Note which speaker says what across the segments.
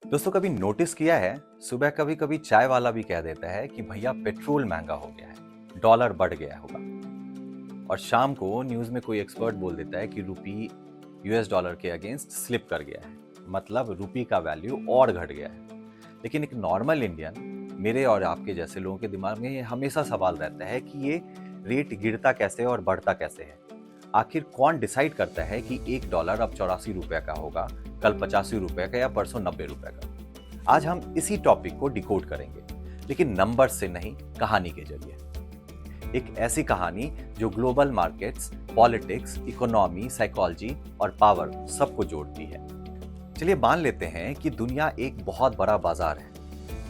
Speaker 1: दोस्तों कभी नोटिस किया है सुबह कभी कभी चाय वाला भी कह देता है कि भैया पेट्रोल महंगा हो गया है, डॉलर बढ़ गया होगा। और शाम को न्यूज में कोई एक्सपर्ट बोल देता है कि रुपी यूएस डॉलर के अगेंस्ट स्लिप कर गया है, मतलब रुपी का वैल्यू और घट गया है। लेकिन एक नॉर्मल इंडियन, मेरे और आपके जैसे लोगों के दिमाग में ये हमेशा सवाल रहता है कि ये रेट गिरता कैसे और बढ़ता कैसे है। आखिर कौन डिसाइड करता है कि एक डॉलर अब 84 रुपए का होगा, कल 85 रुपए का या परसों 90 रुपए का। आज हम इसी टॉपिक को डिकोड करेंगे, लेकिन नंबर से नहीं, कहानी के जरिए। एक ऐसी कहानी जो global markets, politics, economy, psychology और पावर सबको जोड़ती है। चलिए मान लेते हैं कि दुनिया एक बहुत बड़ा बाजार है।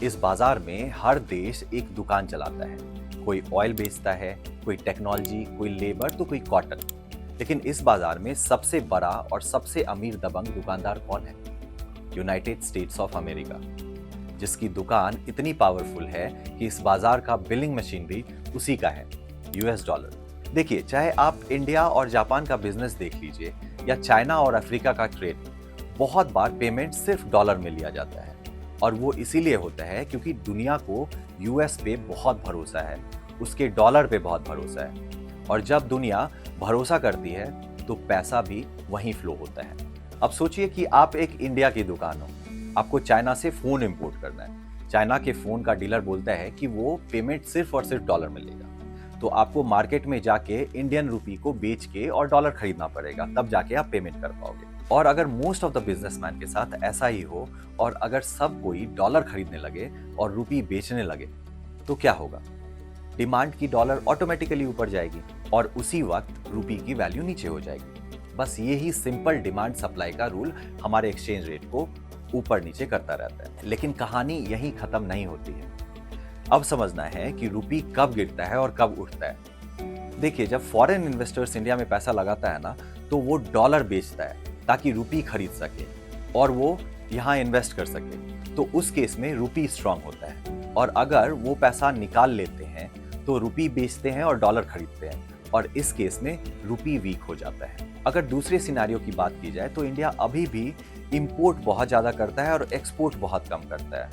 Speaker 1: इस बाजार में हर देश एक दुकान चलाता है। कोई ऑयल बेचता है, कोई टेक्नोलॉजी, कोई लेबर तो कोई कॉटन। लेकिन इस बाजार में सबसे बड़ा और सबसे अमीर दबंग दुकानदार कौन है? यूनाइटेड स्टेट्स ऑफ अमेरिका, जिसकी दुकान इतनी पावरफुल है कि इस बाजार का बिलिंग मशीन भी उसी का है, यूएस डॉलर। देखिए, चाहे आप इंडिया और जापान का बिजनेस देख लीजिए या चाइना और अफ्रीका का ट्रेड, बहुत बार पेमेंट सिर्फ डॉलर में लिया जाता है। और वो इसीलिए होता है क्योंकि दुनिया को यूएस पे बहुत भरोसा है, उसके डॉलर पे बहुत भरोसा है। और जब दुनिया भरोसा करती है तो पैसा भी वहीं फ्लो होता है। अब सोचिए कि आप एक इंडिया की दुकान हो, आपको चाइना से फोन इंपोर्ट करना है। चाइना के फोन का डीलर बोलता है कि वो पेमेंट सिर्फ और सिर्फ डॉलर में लेगा, तो आपको मार्केट में जाके इंडियन रुपी को बेच के और डॉलर खरीदना पड़ेगा, तब जाके आप पेमेंट कर पाओगे। और अगर मोस्ट ऑफ द बिजनेसमैन के साथ ऐसा ही हो और अगर सब कोई डॉलर खरीदने लगे और रुपी बेचने लगे, तो क्या होगा? डिमांड की डॉलर ऑटोमेटिकली ऊपर जाएगी और उसी वक्त रुपी की वैल्यू नीचे हो जाएगी। बस यही सिंपल डिमांड सप्लाई का रूल हमारे एक्सचेंज रेट को ऊपर नीचे करता रहता है। लेकिन कहानी यहीं खत्म नहीं होती है। अब समझना है कि रुपी कब गिरता है और कब उठता है। देखिए, जब फॉरेन इन्वेस्टर्स इंडिया में पैसा लगाता है ना, तो वो डॉलर बेचता है ताकि रुपी खरीद सके और वो यहाँ इन्वेस्ट कर सके। तो उस केस में रुपी स्ट्रांग होता है। और अगर वो पैसा निकाल लेते हैं तो रुपी बेचते हैं और डॉलर खरीदते हैं, और इस केस में रुपी वीक हो जाता है। अगर दूसरे सिनेरियो की बात की जाए तो इंडिया अभी भी इंपोर्ट बहुत ज़्यादा करता है और एक्सपोर्ट बहुत कम करता है।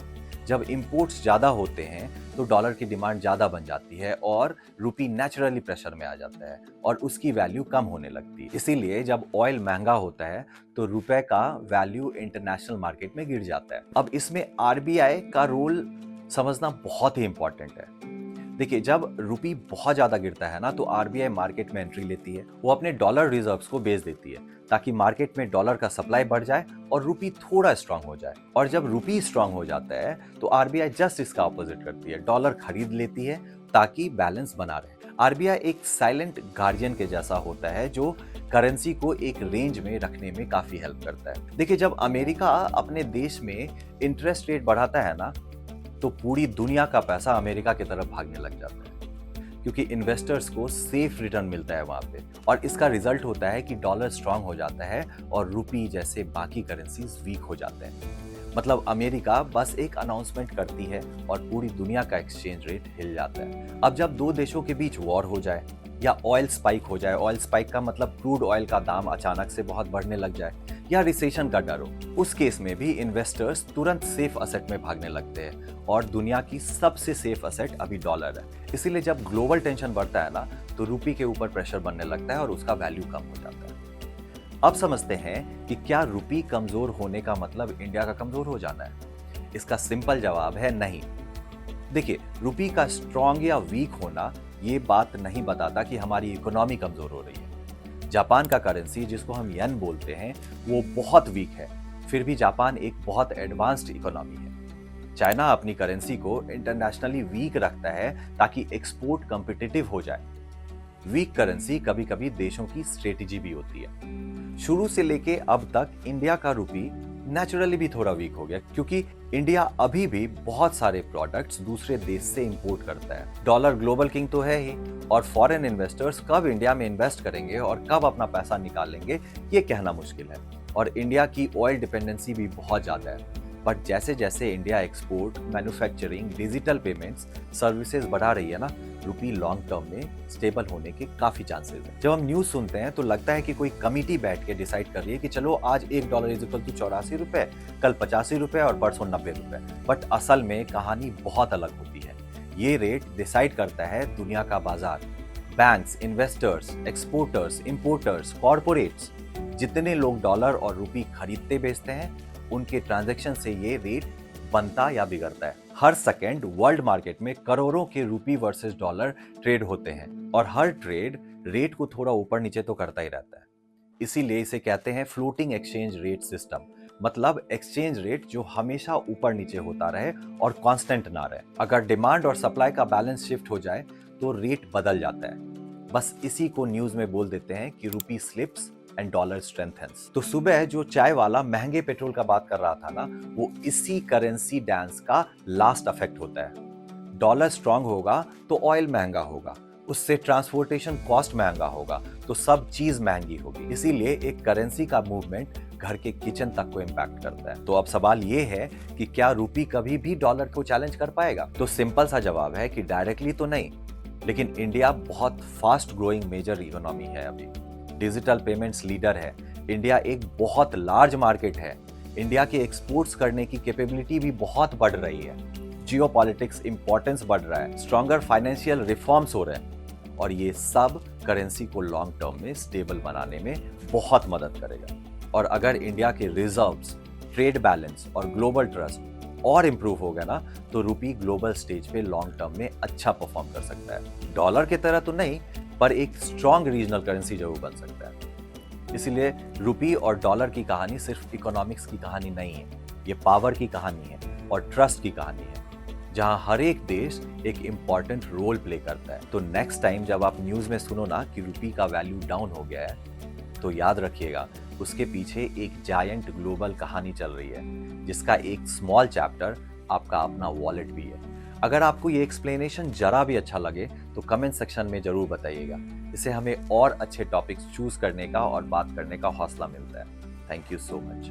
Speaker 1: जब इंपोर्ट्स ज़्यादा होते हैं तो डॉलर की डिमांड ज़्यादा बन जाती है और रुपी नेचुरली प्रेशर में आ जाता है और उसकी वैल्यू कम होने लगती है। इसीलिए जब ऑयल महंगा होता है तो रुपए का वैल्यू इंटरनेशनल मार्केट में गिर जाता है। अब इसमें आरबीआई का रोल समझना बहुत ही इंपॉर्टेंट है। देखिए, जब रुपी बहुत ज़्यादा गिरता है ना, तो आरबीआई मार्केट में एंट्री लेती है। वो अपने डॉलर रिजर्व्स को बेच देती है ताकि मार्केट में डॉलर का सप्लाई बढ़ जाए और रुपी थोड़ा स्ट्रांग हो जाए। और जब रुपी स्ट्रांग हो जाता है तो आरबीआई जस्ट इसका ऑपोजिट करती है, डॉलर खरीद लेती है ताकि बैलेंस बना रहे। आरबीआई एक साइलेंट गार्जियन के जैसा होता है जो करेंसी को एक रेंज में रखने में काफ़ी हेल्प करता है। देखिए, जब अमेरिका अपने देश में इंटरेस्ट रेट बढ़ाता है ना, तो पूरी दुनिया का पैसा अमेरिका की तरफ भागने लग जाता है, क्योंकि इन्वेस्टर्स को सेफ रिटर्न मिलता है वहाँ पे। और इसका रिजल्ट होता है कि डॉलर स्ट्रांग हो जाता है और रुपी जैसे बाकी करेंसीज वीक हो जाते हैं। मतलब अमेरिका बस एक अनाउंसमेंट करती है और पूरी दुनिया का एक्सचेंज रेट हिल जाता है। अब जब दो देशों के बीच वॉर हो जाए या ऑयल स्पाइक हो जाए, ऑयल स्पाइक का मतलब क्रूड ऑयल का दाम अचानक से बहुत बढ़ने लग जाए, या रिसेशन का डर हो, उस केस में भी इन्वेस्टर्स तुरंत सेफ असेट में भागने लगते हैं। और दुनिया की सबसे सेफ असेट अभी डॉलर है। इसीलिए जब ग्लोबल टेंशन बढ़ता है ना, तो रुपी के ऊपर प्रेशर बनने लगता है और उसका वैल्यू कम हो जाता है। अब समझते हैं कि क्या रुपी कमजोर होने का मतलब इंडिया का कमजोर हो जाना है? इसका सिंपल जवाब है नहीं। देखिए, रुपी का स्ट्रांग या वीक होना ये बात नहीं बताता कि हमारी इकोनॉमी कमजोर हो रही है। जापान का करेंसी, जिसको हम येन बोलते हैं, वो बहुत वीक है, फिर भी जापान एक बहुत एडवांस्ड इकोनॉमी है। चाइना अपनी करेंसी को इंटरनेशनली वीक रखता है ताकि एक्सपोर्ट कॉम्पिटिटिव हो जाए। वीक करेंसी कभी कभी देशों की स्ट्रेटेजी भी होती है। शुरू से लेके अब तक इंडिया का रुपी नेचुरली भी थोड़ा वीक हो गया, क्योंकि इंडिया अभी भी बहुत सारे प्रोडक्ट्स दूसरे देश से इंपोर्ट करता है। डॉलर ग्लोबल किंग तो है ही, और फॉरेन इन्वेस्टर्स कब इंडिया में इन्वेस्ट करेंगे और कब अपना पैसा निकालेंगे, ये कहना मुश्किल है। और इंडिया की ऑयल डिपेंडेंसी भी बहुत ज़्यादा है। बट जैसे जैसे India export, manufacturing, digital payments, services बढ़ा रही है ना, रुपी लॉन्ग टर्म में स्टेबल होने के काफी चांसेस हैं। जब हम न्यूज सुनते हैं तो लगता है कि कोई कमिटी बैठ के डिसाइड कर रही है कि चलो आज $1 इज इक्वल टू 84 रुपए, कल 85 रुपए और परसों 90 रुपए। बट असल में कहानी बहुत अलग होती है। ये रेट डिसाइड करता है दुनिया का बाजार, banks, investors, exporters, importers, corporates. जितने लोग डॉलर और रुपी खरीदते बेचते हैं उनके ट्रांजैक्शन से ये रेट बनता या बिगड़ता है। हर सेकेंड वर्ल्ड मार्केट में करोड़ों के रुपी वर्सेस डॉलर ट्रेड होते हैं और हर ट्रेड रेट को थोड़ा ऊपर नीचे तो करता ही रहता है। इसीलिए इसे कहते हैं फ्लोटिंग एक्सचेंज रेट सिस्टम, मतलब एक्सचेंज रेट जो हमेशा ऊपर नीचे होता रहे और कांस्टेंट ना रहे। अगर डिमांड और सप्लाई का बैलेंस शिफ्ट हो जाए तो रेट बदल जाता है। बस इसी को न्यूज में बोल देते हैं कि रुपी स्लिप्स एंड डॉलर स्ट्रेंथन्स। तो सुबह जो चाय वाला महंगे पेट्रोल का बात कर रहा था ना, वो इसी करेंसी डांस का लास्ट इफेक्ट होता है। डॉलर स्ट्रांग होगा तो ऑयल महंगा होगा, उससे ट्रांसपोर्टेशन कॉस्ट महंगा होगा, तो सब चीज महंगी होगी। इसीलिए एक करेंसी का मूवमेंट घर के किचन तक को इम्पैक्ट करता है। तो अब सवाल ये है कि क्या रुपी कभी भी डॉलर को चैलेंज कर पाएगा? तो सिंपल सा जवाब है कि डायरेक्टली तो नहीं, लेकिन इंडिया बहुत फास्ट ग्रोइंग मेजर इकोनॉमी है। अभी डिजिटल पेमेंट्स लीडर है, इंडिया एक बहुत लार्ज मार्केट है, इंडिया के एक्सपोर्ट्स करने की कैपेबिलिटी भी बहुत बढ़ रही है, जियोपॉलिटिक्स इंपॉर्टेंस बढ़ रहा है, स्ट्रॉन्गर फाइनेंशियल रिफॉर्म्स हो रहे हैं, और ये सब करेंसी को लॉन्ग टर्म में स्टेबल बनाने में बहुत मदद करेगा। और अगर इंडिया के रिजर्व्स, ट्रेड बैलेंस और ग्लोबल ट्रस्ट और इम्प्रूव हो गया ना, तो रुपी ग्लोबल स्टेज पे लॉन्ग टर्म में अच्छा परफॉर्म कर सकता है। डॉलर की तरह तो नहीं, पर एक स्ट्रॉन्ग रीजनल करेंसी जरूर बन सकता है। इसीलिए रुपी और डॉलर की कहानी सिर्फ इकोनॉमिक्स की कहानी नहीं है, ये पावर की कहानी है और ट्रस्ट की कहानी है, जहां हर एक देश एक इम्पॉर्टेंट रोल प्ले करता है। तो नेक्स्ट टाइम जब आप न्यूज में सुनो ना कि रुपी का वैल्यू डाउन हो गया है, तो याद रखिएगा उसके पीछे एक जायंट ग्लोबल कहानी चल रही है, जिसका एक स्मॉल चैप्टर आपका अपना वॉलेट भी है। अगर आपको ये एक्सप्लेनेशन जरा भी अच्छा लगे तो कमेंट सेक्शन में जरूर बताइएगा। इससे हमें और अच्छे टॉपिक्स चूज करने का और बात करने का हौसला मिलता है। Thank you so much.